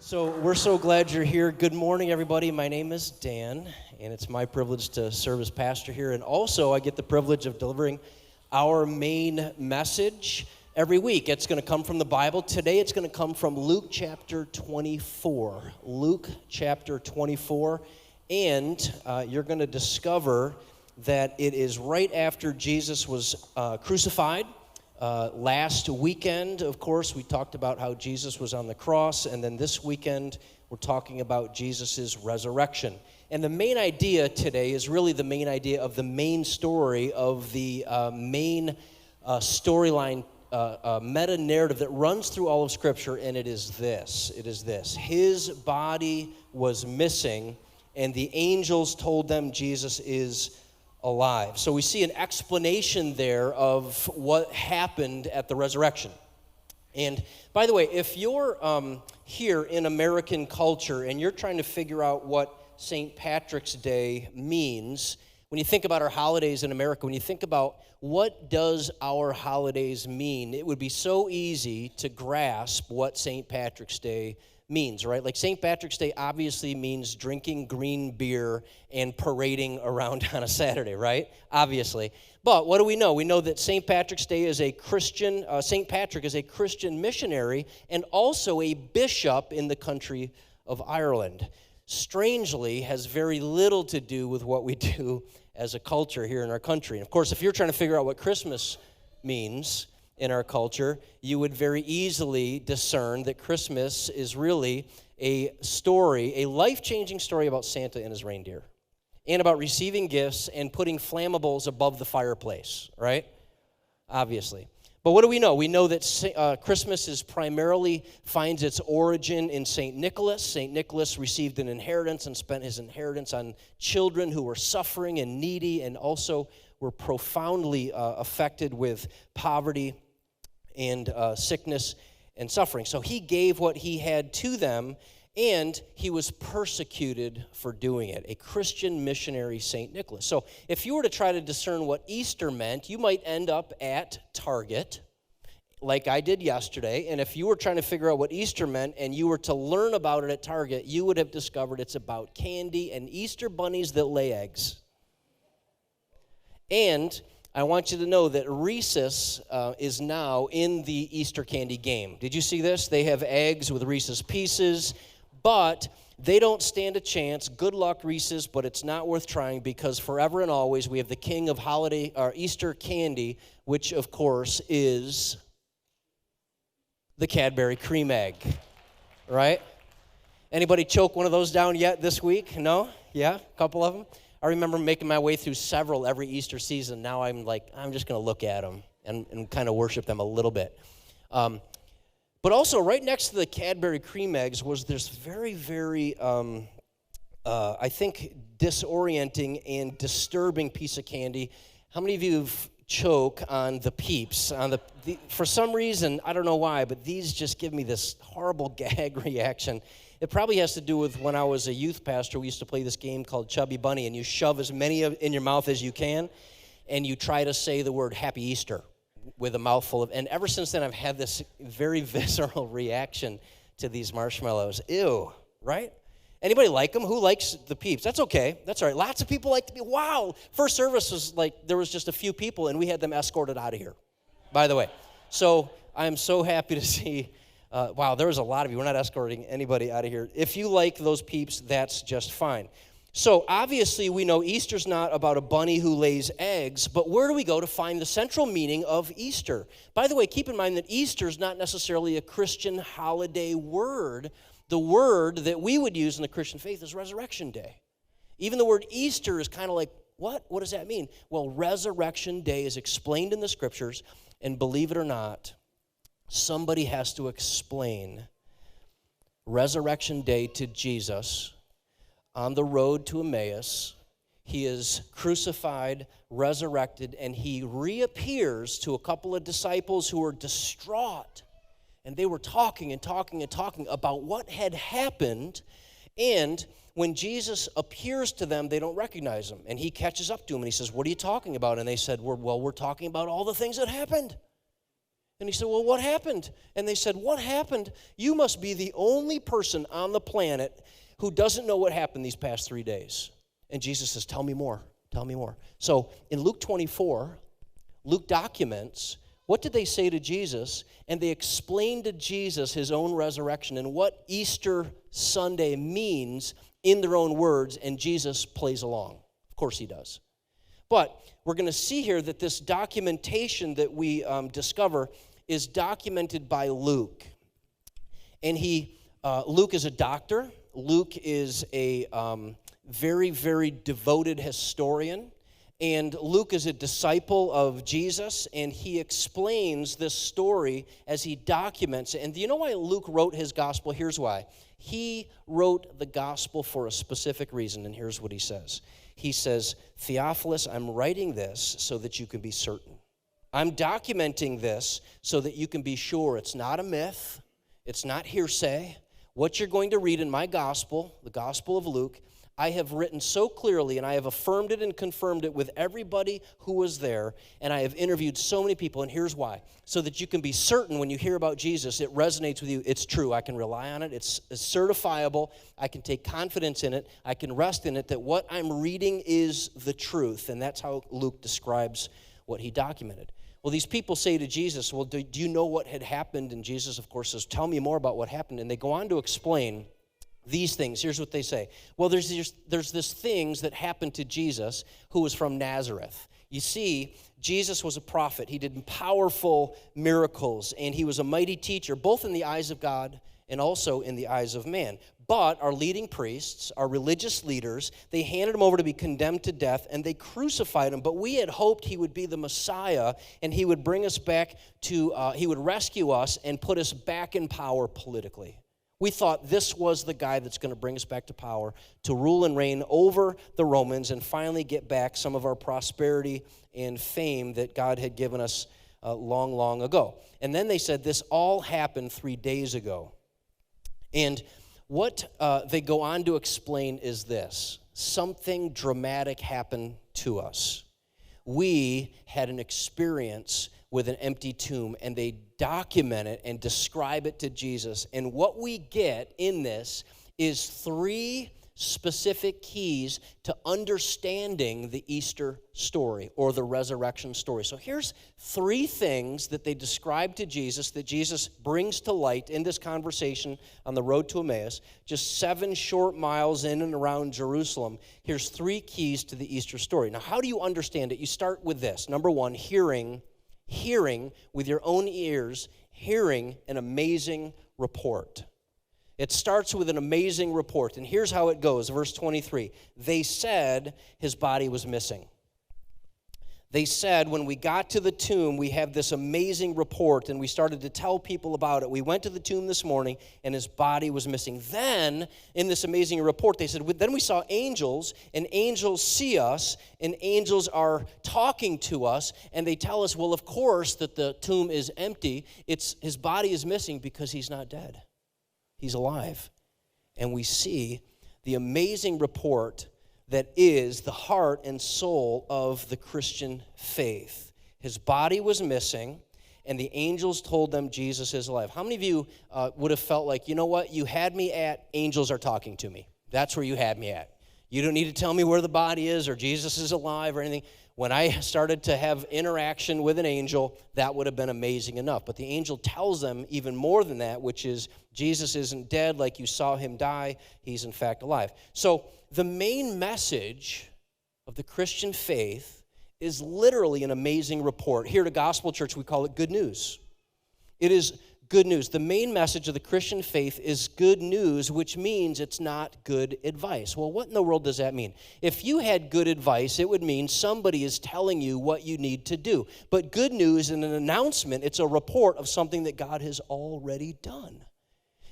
So we're so glad you're here. Good morning, everybody. My name is Dan, and it's my privilege to serve as pastor here. And also, I get the privilege of delivering our main message every week. It's going to come from the Bible. Today, it's going to come from Luke chapter 24. Luke chapter 24. And you're going to discover that it is right after Jesus was crucified. Last weekend, of course, we talked about how Jesus was on the cross, and then this weekend, we're talking about Jesus' resurrection. And the main idea today is really the main idea of the main story of the main storyline, meta-narrative that runs through all of Scripture, and it is this. His body was missing, and the angels told them Jesus is alive. So we see an explanation there of what happened at the resurrection. And by the way, if you're here in American culture and you're trying to figure out what St. Patrick's Day means, when you think about our holidays in America, when you think about what does our holidays mean, it would be so easy to grasp what St. Patrick's Day means, right? Like St. Patrick's Day obviously means drinking green beer and parading around on a Saturday, right? Obviously. But what do we know? We know that St. Patrick's Day is a Christian, St. Patrick is a Christian missionary and also a bishop in the country of Ireland. Strangely, has very little to do with what we do as a culture here in our country. And of course, if you're trying to figure out what Christmas means in our culture, you would very easily discern that Christmas is really a story, a life-changing story about Santa and his reindeer, and about receiving gifts and putting flammables above the fireplace, right? Obviously. But what do we know? We know that Christmas primarily finds its origin in St. Nicholas. St. Nicholas received an inheritance and spent his inheritance on children who were suffering and needy and also were profoundly affected with poverty and sickness and suffering. So he gave what he had to them, and he was persecuted for doing it. A Christian missionary, St. Nicholas. So if you were to try to discern what Easter meant, you might end up at Target, like I did yesterday. And if you were trying to figure out what Easter meant and you were to learn about it at Target, you would have discovered it's about candy and Easter bunnies that lay eggs. And I want you to know that Reese's is now in the Easter candy game. Did you see this? They have eggs with Reese's Pieces, but they don't stand a chance. Good luck, Reese's, but it's not worth trying because forever and always we have the king of holiday or Easter candy, which of course is the Cadbury cream egg, right? Anybody choke one of those down yet this week? No? Yeah, a couple of them? I remember making my way through several every Easter season. Now I'm just going to look at them and kind of worship them a little bit. But also, right next to the Cadbury cream eggs was this very, very, I think, disorienting and disturbing piece of candy. How many of you have choke on the Peeps? For some reason, I don't know why, but these just give me this horrible gag reaction. It probably has to do with when I was a youth pastor, we used to play this game called Chubby Bunny, and you shove as many in your mouth as you can, and you try to say the word Happy Easter with a mouthful of, and ever since then I've had this very visceral reaction to these marshmallows. Ew, right? Anybody like them? Who likes the Peeps? That's okay. That's all right. Lots of people like the Peeps. Wow. First service was there was just a few people, and we had them escorted out of here, by the way. So I'm so happy to see. Wow, there was a lot of you. We're not escorting anybody out of here. If you like those Peeps, that's just fine. So obviously we know Easter's not about a bunny who lays eggs, but where do we go to find the central meaning of Easter? By the way, keep in mind that Easter is not necessarily a Christian holiday word. The word that we would use in the Christian faith is Resurrection Day. Even the word Easter is kind of like, what? What does that mean? Well, Resurrection Day is explained in the Scriptures, and believe it or not, somebody has to explain Resurrection Day to Jesus on the road to Emmaus. He is crucified, resurrected, and he reappears to a couple of disciples who are distraught. And they were talking and talking and talking about what had happened. And when Jesus appears to them, they don't recognize him. And he catches up to them and he says, "What are you talking about?" And they said, we're talking about all the things that happened. And he said, well, what happened? And they said, what happened? You must be the only person on the planet who doesn't know what happened these past 3 days. And Jesus says, tell me more. Tell me more. So in Luke 24, Luke documents what did they say to Jesus, and they explained to Jesus his own resurrection and what Easter Sunday means in their own words, and Jesus plays along. Of course he does. But we're going to see here that this documentation that we discover is documented by Luke. And Luke is a doctor. Luke is a very, very devoted historian. And Luke is a disciple of Jesus, and he explains this story as he documents it. And do you know why Luke wrote his gospel? Here's why. He wrote the gospel for a specific reason, and here's what he says. He says, Theophilus, I'm writing this so that you can be certain. I'm documenting this so that you can be sure it's not a myth, it's not hearsay. What you're going to read in my gospel, the Gospel of Luke, I have written so clearly, and I have affirmed it and confirmed it with everybody who was there, and I have interviewed so many people, and here's why. So that you can be certain when you hear about Jesus, it resonates with you. It's true. I can rely on it. It's certifiable. I can take confidence in it. I can rest in it that what I'm reading is the truth, and that's how Luke describes what he documented. Well, these people say to Jesus, well, do you know what had happened? And Jesus, of course, says, tell me more about what happened. And they go on to explain these things. Here's what they say. Well, there's this things that happened to Jesus who was from Nazareth. You see, Jesus was a prophet. He did powerful miracles, and he was a mighty teacher, both in the eyes of God and also in the eyes of man. But our leading priests, our religious leaders, they handed him over to be condemned to death, and they crucified him. But we had hoped he would be the Messiah, and he would bring us back to, he would rescue us and put us back in power politically. We thought this was the guy that's going to bring us back to power, to rule and reign over the Romans and finally get back some of our prosperity and fame that God had given us long, long ago. And then they said this all happened 3 days ago. And what they go on to explain is this. Something dramatic happened to us. We had an experience with an empty tomb, and they document it and describe it to Jesus. And what we get in this is 3 specific keys to understanding the Easter story or the resurrection story. So here's 3 things that they describe to Jesus that Jesus brings to light in this conversation on the road to Emmaus, just 7 short miles in and around Jerusalem. Here's 3 keys to the Easter story. Now, how do you understand it? You start with this. Number 1, hearing with your own ears, hearing an amazing report. It starts with an amazing report, and here's how it goes. Verse 23, they said his body was missing. They said, when we got to the tomb, we have this amazing report, and we started to tell people about it. We went to the tomb this morning, and his body was missing. Then, in this amazing report, they said, then we saw angels, and angels see us, and angels are talking to us, and they tell us, well, of course, that the tomb is empty. His body is missing because he's not dead. He's alive. And we see the amazing report that is the heart and soul of the Christian faith. His body was missing, and the angels told them Jesus is alive. How many of you would have felt like, you know what, you had me at angels are talking to me? That's where you had me at. You don't need to tell me where the body is or Jesus is alive or anything. When I started to have interaction with an angel, that would have been amazing enough. But the angel tells them even more than that, which is Jesus isn't dead like you saw him die. He's in fact alive. So the main message of the Christian faith is literally an amazing report. Here at Gospel Church, we call it good news. It is good news. The main message of the Christian faith is good news, which means it's not good advice. Well, what in the world does that mean? If you had good advice, it would mean somebody is telling you what you need to do. But good news and an announcement, it's a report of something that God has already done.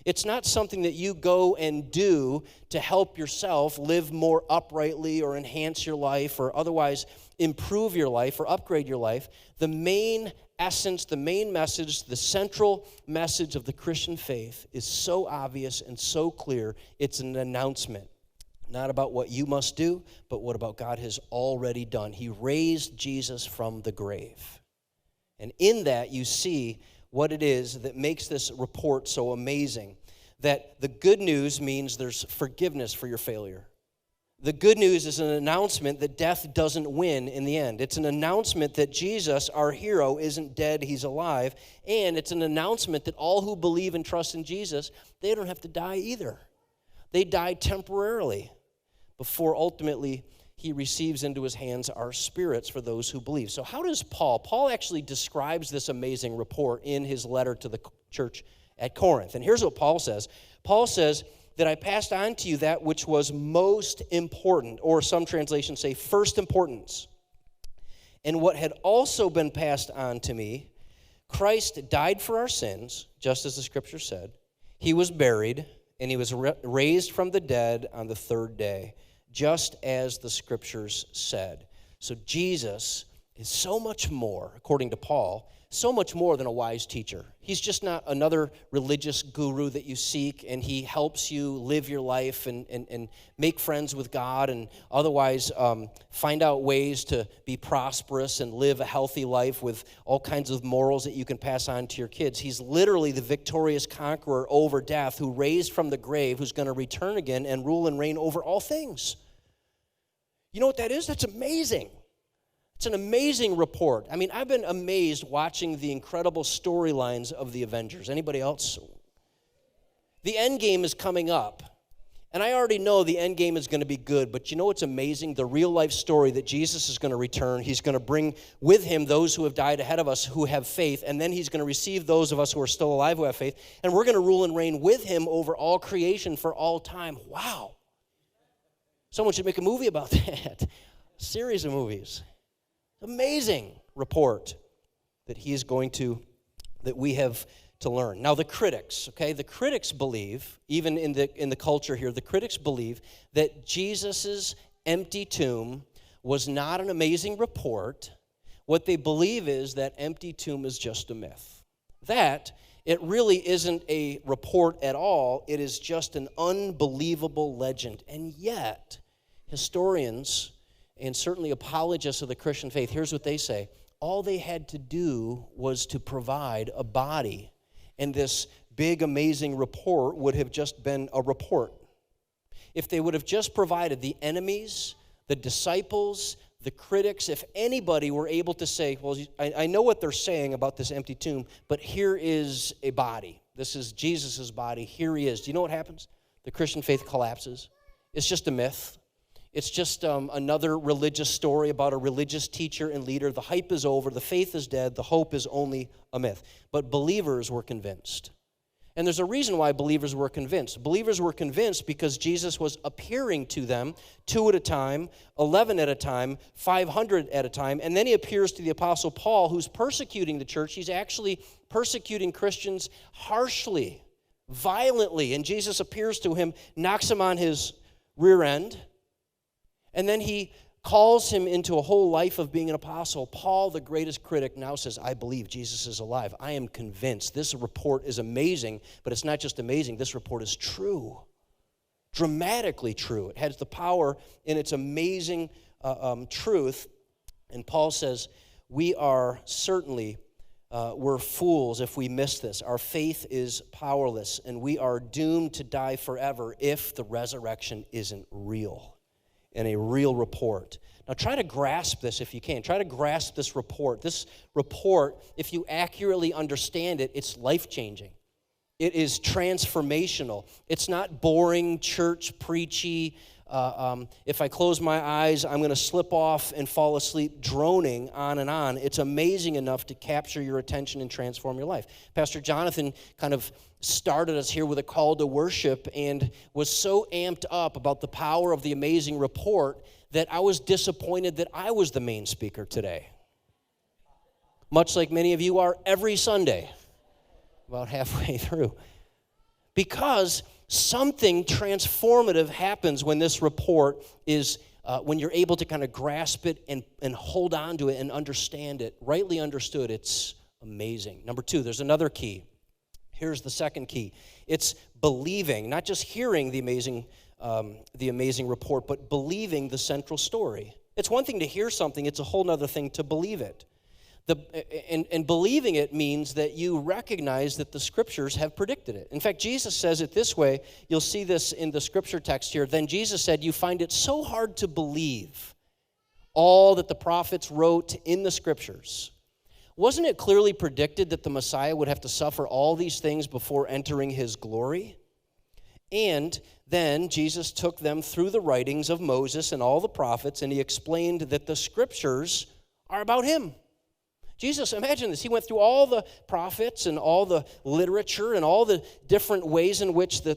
It's not something that you go and do to help yourself live more uprightly or enhance your life or otherwise improve your life or upgrade your life. The main essence, the main message, the central message of the Christian faith is so obvious and so clear. It's an announcement, not about what you must do, but what about God has already done. He raised Jesus from the grave. And in that, you see what it is that makes this report so amazing. That the good news means there's forgiveness for your failure. The good news is an announcement that death doesn't win in the end. It's an announcement that Jesus, our hero, isn't dead, he's alive. And it's an announcement that all who believe and trust in Jesus, they don't have to die either. They die temporarily before ultimately he receives into his hands our spirits for those who believe. So how does Paul? Paul actually describes this amazing report in his letter to the church at Corinth. And here's what Paul says. Paul says that I passed on to you that which was most important, or some translations say first importance. And what had also been passed on to me, Christ died for our sins, just as the scripture said. He was buried, and he was raised from the dead on the third day, just as the scriptures said. So Jesus is so much more, according to Paul, so much more than a wise teacher. He's just not another religious guru that you seek, and he helps you live your life and make friends with God and otherwise find out ways to be prosperous and live a healthy life with all kinds of morals that you can pass on to your kids. He's literally the victorious conqueror over death who raised from the grave, who's going to return again and rule and reign over all things. You know what that is? That's amazing. It's an amazing report. I mean, I've been amazed watching the incredible storylines of the Avengers. Anybody else? The end game is coming up. And I already know the end game is going to be good, but you know what's amazing? The real life story that Jesus is going to return. He's going to bring with him those who have died ahead of us who have faith, and then he's going to receive those of us who are still alive who have faith, and we're going to rule and reign with him over all creation for all time. Wow. Someone should make a movie about that. A series of movies. Amazing report that he is going to, that we have to learn. Now the critics, okay, the critics believe, even in the culture here, the critics believe that Jesus' empty tomb was not an amazing report. What they believe is that empty tomb is just a myth. That it really isn't a report at all. It is just an unbelievable legend. And yet, historians and certainly apologists of the Christian faith, here's what they say. All they had to do was to provide a body, and this big, amazing report would have just been a report. If they would have just provided the enemies, the disciples, the critics, if anybody were able to say, well, I know what they're saying about this empty tomb, but here is a body. This is Jesus' body. Here he is. Do you know what happens? The Christian faith collapses. It's just a myth. It's just another religious story about a religious teacher and leader. The hype is over. The faith is dead. The hope is only a myth. But believers were convinced. And there's a reason why believers were convinced. Believers were convinced because Jesus was appearing to them 2 at a time, 11 at a time, 500 at a time. And then he appears to the Apostle Paul, who's persecuting the church. He's actually persecuting Christians harshly, violently. And Jesus appears to him, knocks him on his rear end. And then he calls him into a whole life of being an apostle. Paul, the greatest critic, now says, I believe Jesus is alive. I am convinced. This report is amazing, but it's not just amazing. This report is true, dramatically true. It has the power in its amazing truth. And Paul says, we are certainly, we're fools if we miss this. Our faith is powerless, and we are doomed to die forever if the resurrection isn't real. And a real report. Now try to grasp this if you can. Try to grasp this report. This report, if you accurately understand it, it's life-changing. It is transformational. It's not boring, church, preachy. If I close my eyes, I'm going to slip off and fall asleep droning on and on. It's amazing enough to capture your attention and transform your life. Pastor Jonathan kind of started us here with a call to worship and was so amped up about the power of the amazing report that I was disappointed that I was the main speaker today. Much like many of you are every Sunday, about halfway through. Because something transformative happens when this report is, when you're able to kind of grasp it and hold on to it and understand it. Rightly understood, it's amazing. Number 2, there's another key. Here's the second key. It's believing, not just hearing the amazing report, but believing the central story. It's one thing to hear something. It's a whole other thing to believe it. And believing it means that you recognize that the Scriptures have predicted it. In fact, Jesus says it this way. You'll see this in the Scripture text here. Then Jesus said, you find it so hard to believe all that the prophets wrote in the Scriptures. Wasn't it clearly predicted that the Messiah would have to suffer all these things before entering his glory? And then Jesus took them through the writings of Moses and all the prophets, and he explained that the Scriptures are about him. Jesus, imagine this. He went through all the prophets and all the literature and all the different ways in which the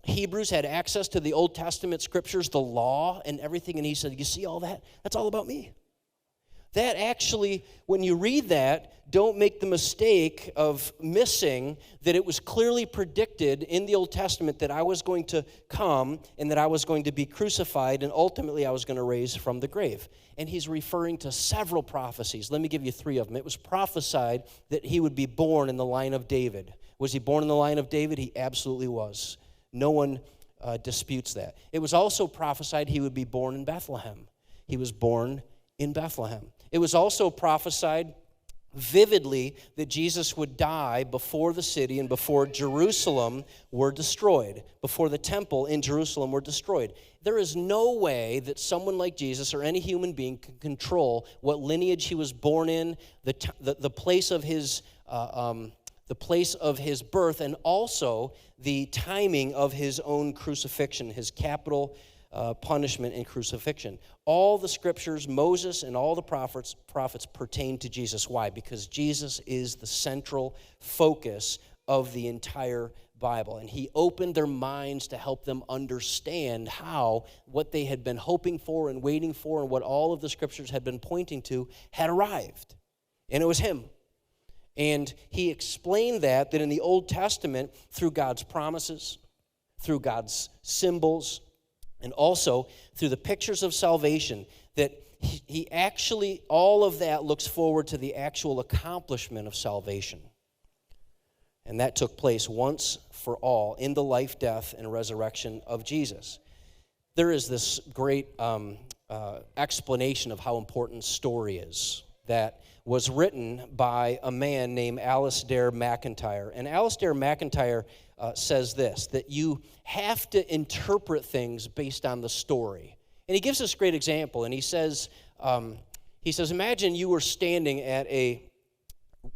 Hebrews had access to the Old Testament Scriptures, the law and everything, and he said, you see all that? That's all about me. That actually, when you read that, don't make the mistake of missing that it was clearly predicted in the Old Testament that I was going to come and that I was going to be crucified and ultimately I was going to raise from the grave. And he's referring to several prophecies. Let me give you 3 of them. It was prophesied that he would be born in the line of David. Was he born in the line of David? He absolutely was. No one disputes that. It was also prophesied he would be born in Bethlehem. He was born in Bethlehem. It was also prophesied vividly that Jesus would die before the city and before Jerusalem were destroyed, before the temple in Jerusalem were destroyed. There is no way that someone like Jesus or any human being can control what lineage he was born in, the place of his birth, and also the timing of his own crucifixion, his capital punishment and crucifixion. All the Scriptures, Moses and all the prophets pertain to Jesus. Why? Because Jesus is the central focus of the entire Bible. And he opened their minds to help them understand how what they had been hoping for and waiting for and what all of the Scriptures had been pointing to had arrived. And it was him. And he explained that in the Old Testament, through God's promises, through God's symbols, and also through the pictures of salvation, that he actually, all of that looks forward to the actual accomplishment of salvation. And that took place once for all in the life, death, and resurrection of Jesus. There is this great explanation of how important story is that was written by a man named Alasdair MacIntyre. And Alasdair MacIntyre says this, that you have to interpret things based on the story. And he gives this great example, and he says, imagine you were standing at a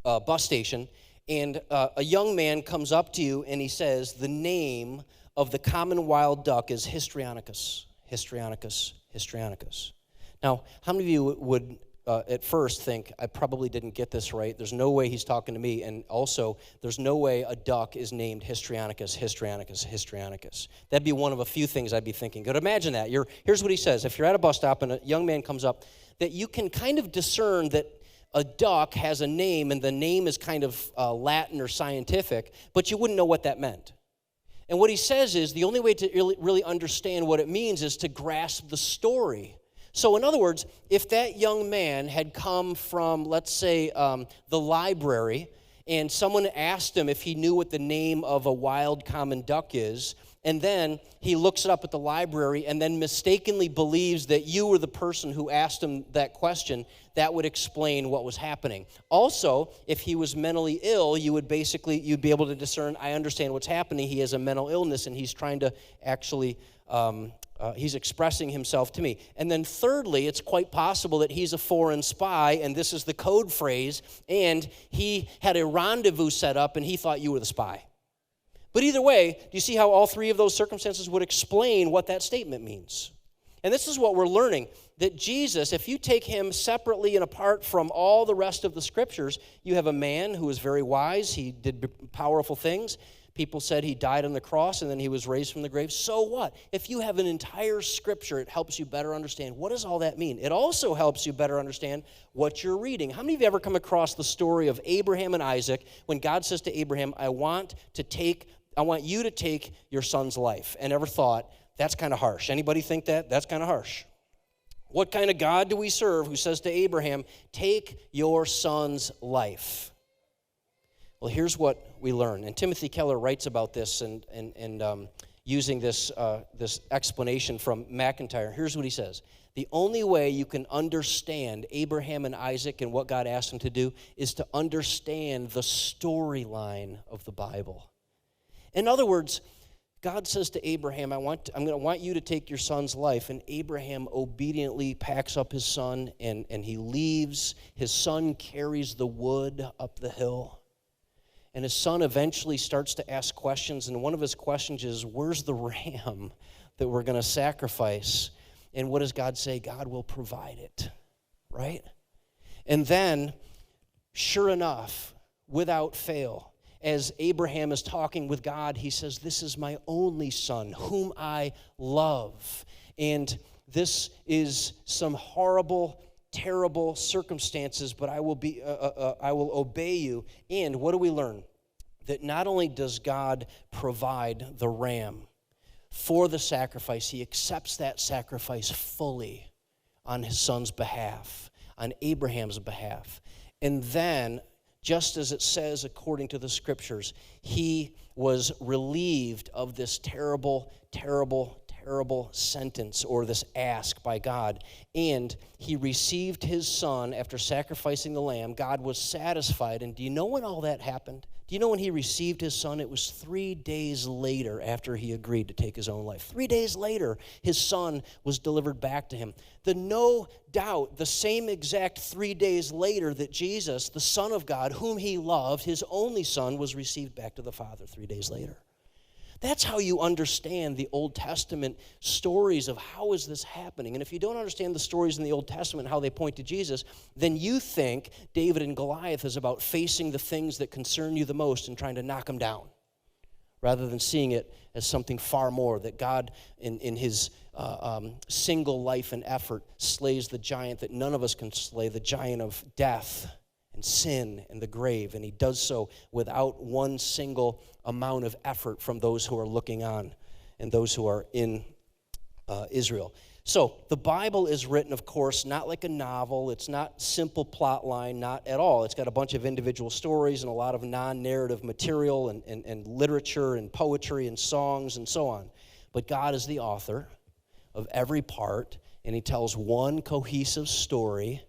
bus station, and a young man comes up to you, and he says, the name of the common wild duck is Histrionicus, Histrionicus, Histrionicus. Now, how many of you would at first think, I probably didn't get this right. There's no way he's talking to me. And also, there's no way a duck is named Histrionicus, Histrionicus, Histrionicus. That'd be one of a few things I'd be thinking. But imagine that. Here's what he says. If you're at a bus stop and a young man comes up, that you can kind of discern that a duck has a name and the name is kind of Latin or scientific, but you wouldn't know what that meant. And what he says is the only way to really understand what it means is to grasp the story. So in other words, if that young man had come from, let's say, the library, and someone asked him if he knew what the name of a wild common duck is, and then he looks it up at the library and then mistakenly believes that you were the person who asked him that question, that would explain what was happening. Also, if he was mentally ill, you'd be able to discern, I understand what's happening. He has a mental illness and he's trying to actually he's expressing himself to me. And then thirdly, it's quite possible that he's a foreign spy, and this is the code phrase, and he had a rendezvous set up, and he thought you were the spy. But either way, do you see how all 3 of those circumstances would explain what that statement means? And this is what we're learning, that Jesus, if you take him separately and apart from all the rest of the Scriptures, you have a man who was very wise. He did powerful things. People said he died on the cross and then he was raised from the grave. So what? If you have an entire Scripture, it helps you better understand. What does all that mean? It also helps you better understand what you're reading. How many of you ever come across the story of Abraham and Isaac when God says to Abraham, I want you to take your son's life, and ever thought, that's kind of harsh? Anybody think that? That's kind of harsh. What kind of God do we serve who says to Abraham, take your son's life? Well, here's what we learn. And Timothy Keller writes about this and using this explanation from MacIntyre. Here's what he says. The only way you can understand Abraham and Isaac and what God asked them to do is to understand the storyline of the Bible. In other words, God says to Abraham, I'm going to want you to take your son's life. And Abraham obediently packs up his son and he leaves. His son carries the wood up the hill. And his son eventually starts to ask questions. And one of his questions is, where's the ram that we're going to sacrifice? And what does God say? God will provide it, right? And then, sure enough, without fail, as Abraham is talking with God, he says, this is my only son, whom I love. And this is some horrible, terrible circumstances, but I will obey you. And what do we learn? That not only does God provide the ram for the sacrifice, he accepts that sacrifice fully on his son's behalf, on Abraham's behalf. And then, just as it says according to the scriptures, he was relieved of this terrible, terrible, terrible sentence or this ask by God. And he received his son after sacrificing the lamb. God was satisfied. And do you know when all that happened? Do you know when he received his son? It was 3 days later after he agreed to take his own life. 3 days later, his son was delivered back to him. No doubt, the same exact 3 days later that Jesus, the Son of God, whom he loved, his only son, was received back to the Father 3 days later. That's how you understand the Old Testament stories of how is this happening. And if you don't understand the stories in the Old Testament, how they point to Jesus, then you think David and Goliath is about facing the things that concern you the most and trying to knock them down, rather than seeing it as something far more, that God in his single life and effort slays the giant that none of us can slay, the giant of death and sin and the grave, and he does so without one single amount of effort from those who are looking on and those who are in Israel. So the Bible is written, of course, not like a novel. It's not simple plot line, not at all. It's got a bunch of individual stories and a lot of non-narrative material and literature and poetry and songs and so on. But God is the author of every part, and he tells one cohesive story,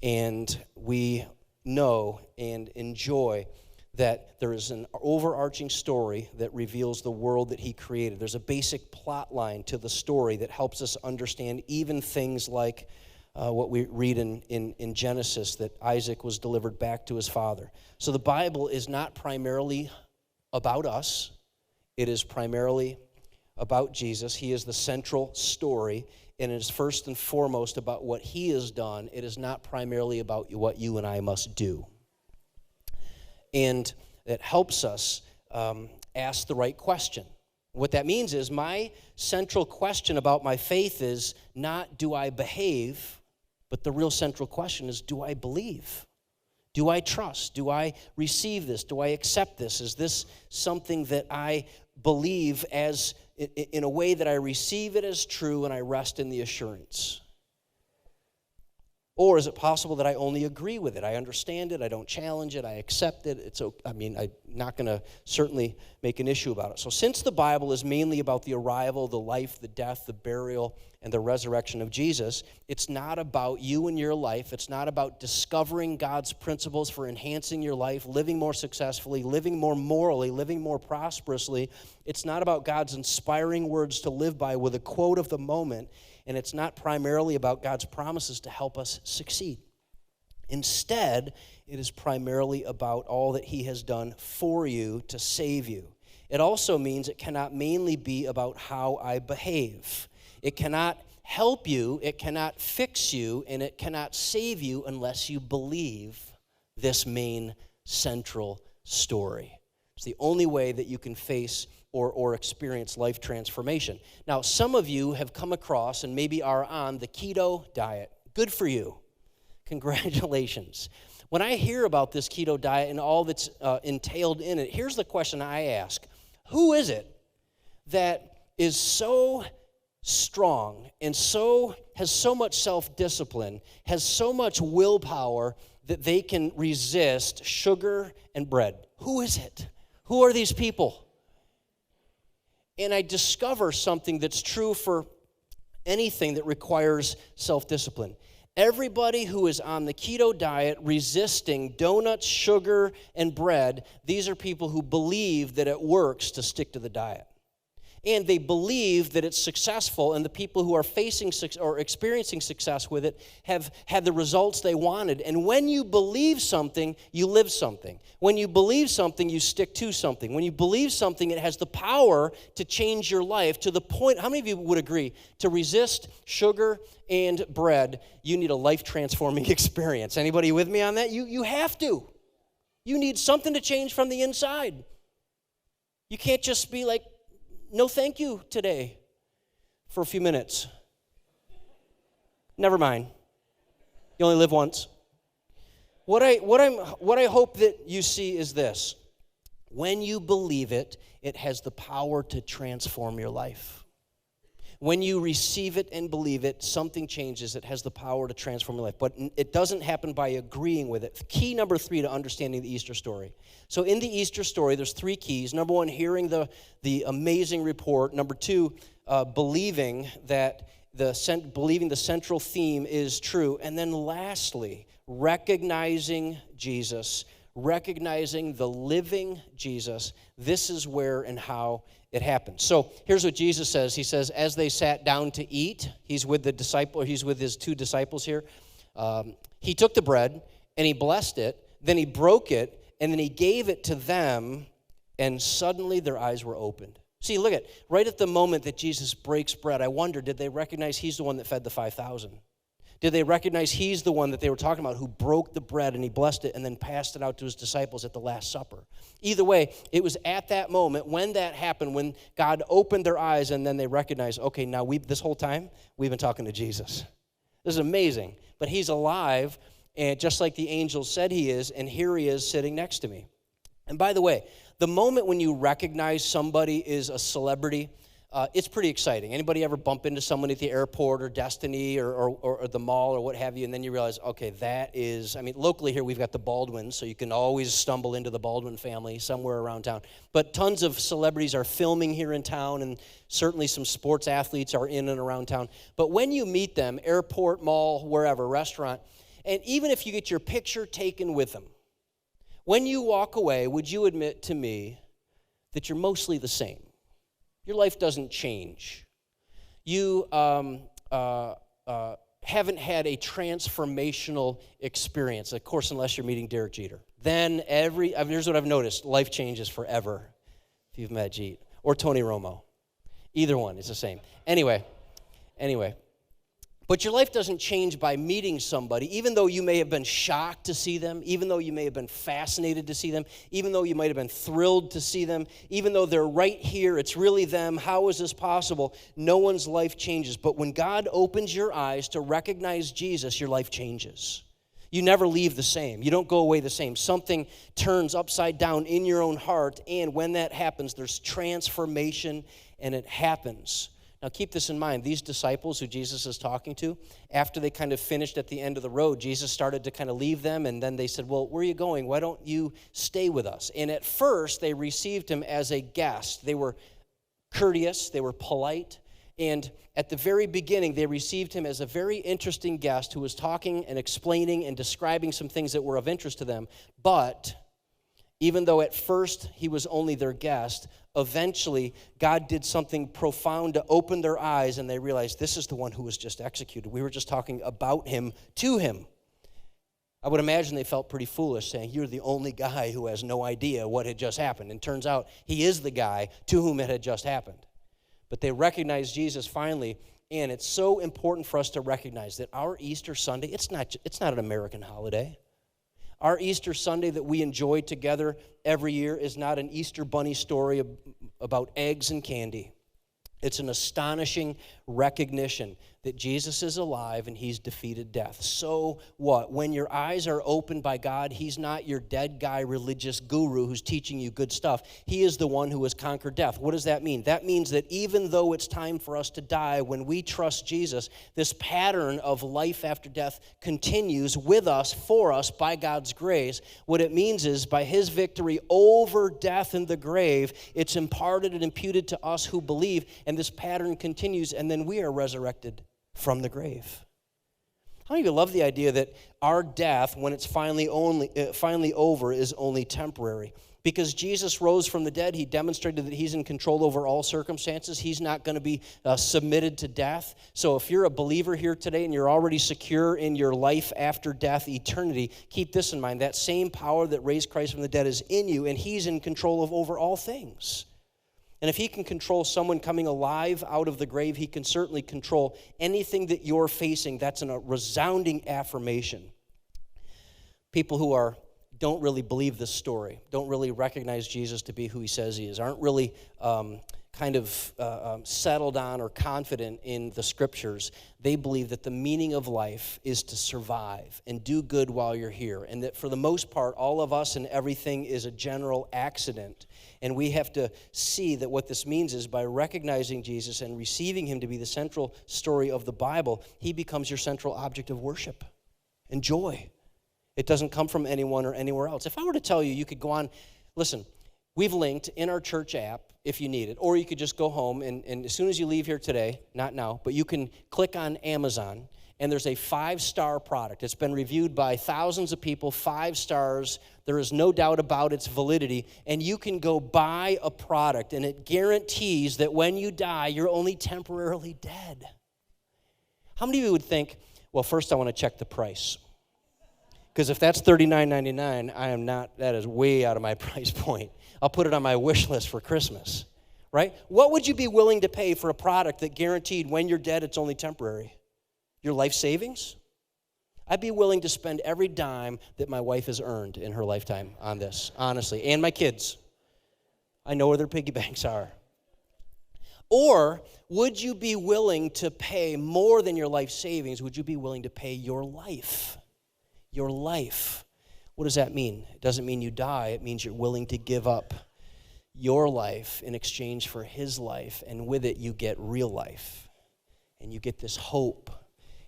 and we know and enjoy that there is an overarching story that reveals the world that he created. There's a basic plot line to the story that helps us understand even things like what we read in Genesis, that Isaac was delivered back to his father. So the Bible is not primarily about us. It is primarily about Jesus. He is the central story, and it is first and foremost about what he has done. It is not primarily about what you and I must do. And it helps us ask the right question. What that means is my central question about my faith is not do I behave, but the real central question is do I believe? Do I trust? Do I receive this? Do I accept this? Is this something that I believe as in a way that I receive it as true and I rest in the assurance? Or is it possible that I only agree with it? I understand it, I don't challenge it, I accept it. I'm not going to certainly make an issue about it. So since the Bible is mainly about the arrival, the life, the death, the burial, and the resurrection of Jesus, it's not about you and your life. It's not about discovering God's principles for enhancing your life, living more successfully, living more morally, living more prosperously. It's not about God's inspiring words to live by with a quote of the moment. And it's not primarily about God's promises to help us succeed. Instead, it is primarily about all that he has done for you to save you. It also means it cannot mainly be about how I behave. It cannot help you, it cannot fix you, and it cannot save you unless you believe this main central story. It's the only way that you can face or experience life transformation. Now, some of you have come across and maybe are on the keto diet. Good for you. Congratulations. When I hear about this keto diet and all that's entailed in it, here's the question I ask. Who is it that is so strong and has so much self-discipline, has so much willpower that they can resist sugar and bread? Who is it? Who are these people? And I discover something that's true for anything that requires self-discipline. Everybody who is on the keto diet resisting donuts, sugar, and bread, these are people who believe that it works to stick to the diet. And they believe that it's successful, and the people who are facing or experiencing success with it have had the results they wanted. And when you believe something, you live something. When you believe something, you stick to something. When you believe something, it has the power to change your life to the point, how many of you would agree, to resist sugar and bread, you need a life-transforming experience. Anybody with me on that? You have to. You need something to change from the inside. You can't just be like, no thank you today for a few minutes. Never mind. You only live once. What I hope that you see is this. When you believe it, it has the power to transform your life. When you receive it and believe it, something changes. It has the power to transform your life. But it doesn't happen by agreeing with it. Key number 3 to understanding the Easter story. So in the Easter story, there's 3 keys. Number 1, hearing the amazing report. Number 2, believing the central theme is true. And then lastly, recognizing Jesus, recognizing the living Jesus. This is where and how it happens. So here's what Jesus says. He says, as they sat down to eat, he's with his 2 disciples here. He took the bread and he blessed it, then he broke it, and then he gave it to them, and suddenly their eyes were opened. See, look at, right at the moment that Jesus breaks bread, I wonder, did they recognize he's the one that fed the 5,000? Did they recognize he's the one that they were talking about who broke the bread and he blessed it and then passed it out to his disciples at the Last Supper? Either way, it was at that moment when that happened, when God opened their eyes and then they recognized, okay, now this whole time we've been talking to Jesus. This is amazing. But he's alive, and just like the angels said he is, and here he is sitting next to me. And by the way, the moment when you recognize somebody is a celebrity, it's pretty exciting. Anybody ever bump into someone at the airport or Destiny or the mall or what have you, and then you realize, okay, that is, locally here we've got the Baldwins, so you can always stumble into the Baldwin family somewhere around town. But tons of celebrities are filming here in town, and certainly some sports athletes are in and around town. But when you meet them, airport, mall, wherever, restaurant, and even if you get your picture taken with them, when you walk away, would you admit to me that you're mostly the same? Your life doesn't change. You haven't had a transformational experience, of course, unless you're meeting Derek Jeter. Then here's what I've noticed, life changes forever if you've met Jeet. Or Tony Romo. Either one is the same. Anyway. But your life doesn't change by meeting somebody, even though you may have been shocked to see them, even though you may have been fascinated to see them, even though you might have been thrilled to see them, even though they're right here, it's really them, how is this possible? No one's life changes. But when God opens your eyes to recognize Jesus, your life changes. You never leave the same. You don't go away the same. Something turns upside down in your own heart, and when that happens, there's transformation, and it happens. Now, keep this in mind. These disciples who Jesus is talking to, after they kind of finished at the end of the road, Jesus started to kind of leave them, and then they said, well, where are you going? Why don't you stay with us? And at first, they received him as a guest. They were courteous. They were polite. And at the very beginning, they received him as a very interesting guest who was talking and explaining and describing some things that were of interest to them. But even though at first he was only their guest, eventually God did something profound to open their eyes, and they realized this is the one who was just executed. We were just talking about him to him. I would imagine they felt pretty foolish saying, you're the only guy who has no idea what had just happened. And turns out he is the guy to whom it had just happened. But they recognized Jesus finally, and it's so important for us to recognize that our Easter Sunday, it's not an American holiday. Our Easter Sunday that we enjoy together every year is not an Easter bunny story about eggs and candy. It's an astonishing recognition that Jesus is alive and he's defeated death. So what? When your eyes are opened by God, he's not your dead guy religious guru who's teaching you good stuff. He is the one who has conquered death. What does that mean? That means that even though it's time for us to die, when we trust Jesus, this pattern of life after death continues with us, for us, by God's grace. What it means is by his victory over death and the grave, it's imparted and imputed to us who believe, and this pattern continues, and then we are resurrected from the grave. How many of you love the idea that our death, when it's finally over, is only temporary? Because Jesus rose from the dead, he demonstrated that he's in control over all circumstances. He's not going to be submitted to death. So if you're a believer here today and you're already secure in your life after death eternity, keep this in mind. That same power that raised Christ from the dead is in you, and he's in control of over all things. And if he can control someone coming alive out of the grave, he can certainly control anything that you're facing. That's a resounding affirmation. People who don't really believe this story, don't really recognize Jesus to be who he says he is, aren't really settled on or confident in the scriptures. They believe that the meaning of life is to survive and do good while you're here, and that for the most part, all of us and everything is a general accident. And we have to see that what this means is by recognizing Jesus and receiving him to be the central story of the Bible, he becomes your central object of worship and joy. It doesn't come from anyone or anywhere else. If I were to tell you, you could go on, listen, we've linked in our church app if you need it, or you could just go home and as soon as you leave here today, not now, but you can click on Amazon, and there's a 5-star product. It's been reviewed by thousands of people, 5 stars. There is no doubt about its validity, and you can go buy a product, and it guarantees that when you die, you're only temporarily dead. How many of you would think, well, first I want to check the price? Because if that's $39.99, that is way out of my price point. I'll put it on my wish list for Christmas, right? What would you be willing to pay for a product that guaranteed when you're dead, it's only temporary? Your life savings? I'd be willing to spend every dime that my wife has earned in her lifetime on this, honestly, and my kids. I know where their piggy banks are. Or would you be willing to pay more than your life savings? Would you be willing to pay your life? Your life. What does that mean? It doesn't mean you die. It means you're willing to give up your life in exchange for his life, and with it you get real life, and you get this hope,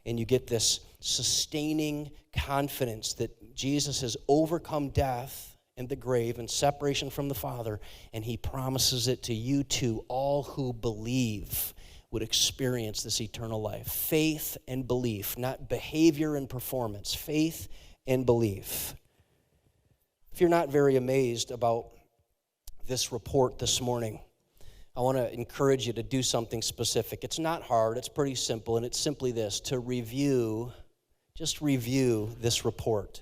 and you get this sustaining confidence that Jesus has overcome death and the grave and separation from the Father, and he promises it to you too. All who believe would experience this eternal life. Faith and belief, not behavior and performance. Faith and belief. If you're not very amazed about this report this morning, I want to encourage you to do something specific. It's not hard, it's pretty simple, and it's simply this: to just review this report.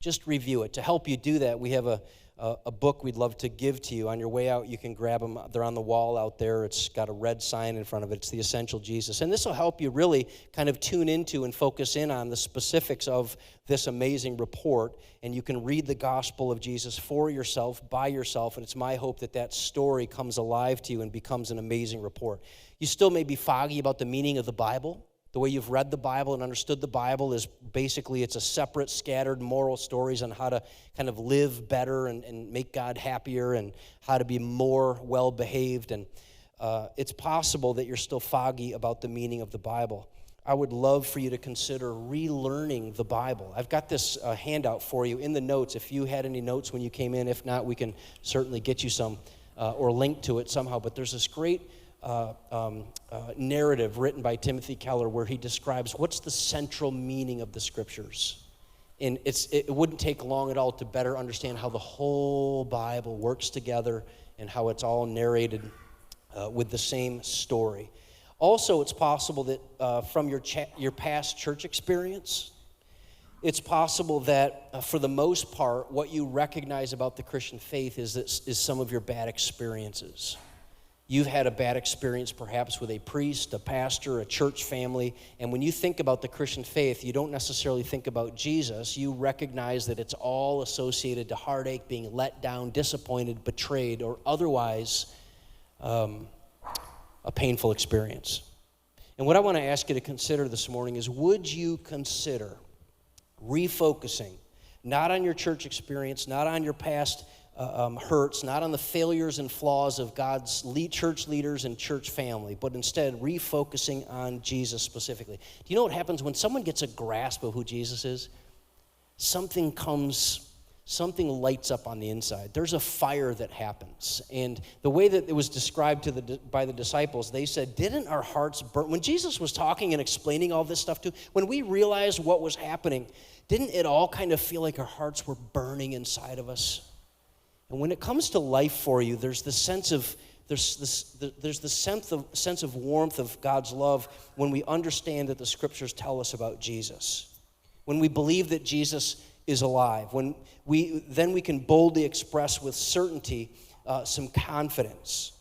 Just review it. To help you do that, we have a book we'd love to give to you. On your way out, you can grab them. They're on the wall out there. It's got a red sign in front of it. It's The Essential Jesus. And this will help you really kind of tune into and focus in on the specifics of this amazing report. And you can read the gospel of Jesus for yourself, by yourself. And it's my hope that that story comes alive to you and becomes an amazing report. You still may be foggy about the meaning of the Bible. The way you've read the Bible and understood the Bible is basically it's a separate, scattered moral stories on how to kind of live better and make God happier and how to be more well-behaved. And it's possible that you're still foggy about the meaning of the Bible. I would love for you to consider relearning the Bible. I've got this handout for you in the notes. If you had any notes when you came in, if not, we can certainly get you some or link to it somehow. But there's this great narrative written by Timothy Keller where he describes what's the central meaning of the scriptures. And it wouldn't take long at all to better understand how the whole Bible works together and how it's all narrated with the same story. Also, it's possible that from your past church experience, it's possible that for the most part, what you recognize about the Christian faith is some of your bad experiences. You've had a bad experience perhaps with a priest, a pastor, a church family, and when you think about the Christian faith, you don't necessarily think about Jesus. You recognize that it's all associated to heartache, being let down, disappointed, betrayed, or otherwise a painful experience. And what I want to ask you to consider this morning is, would you consider refocusing, not on your church experience, not on your past hurts, not on the failures and flaws of God's church leaders and church family, but instead refocusing on Jesus specifically? Do you know what happens when someone gets a grasp of who Jesus is? Something lights up on the inside. There's a fire that happens. And the way that it was described by the disciples, they said, didn't our hearts burn? When Jesus was talking and explaining all this stuff when we realized what was happening, didn't it all kind of feel like our hearts were burning inside of us? And when it comes to life for you, there's the sense of warmth of God's love when we understand that the scriptures tell us about Jesus. When we believe that Jesus is alive, then we can boldly express with certainty some confidence.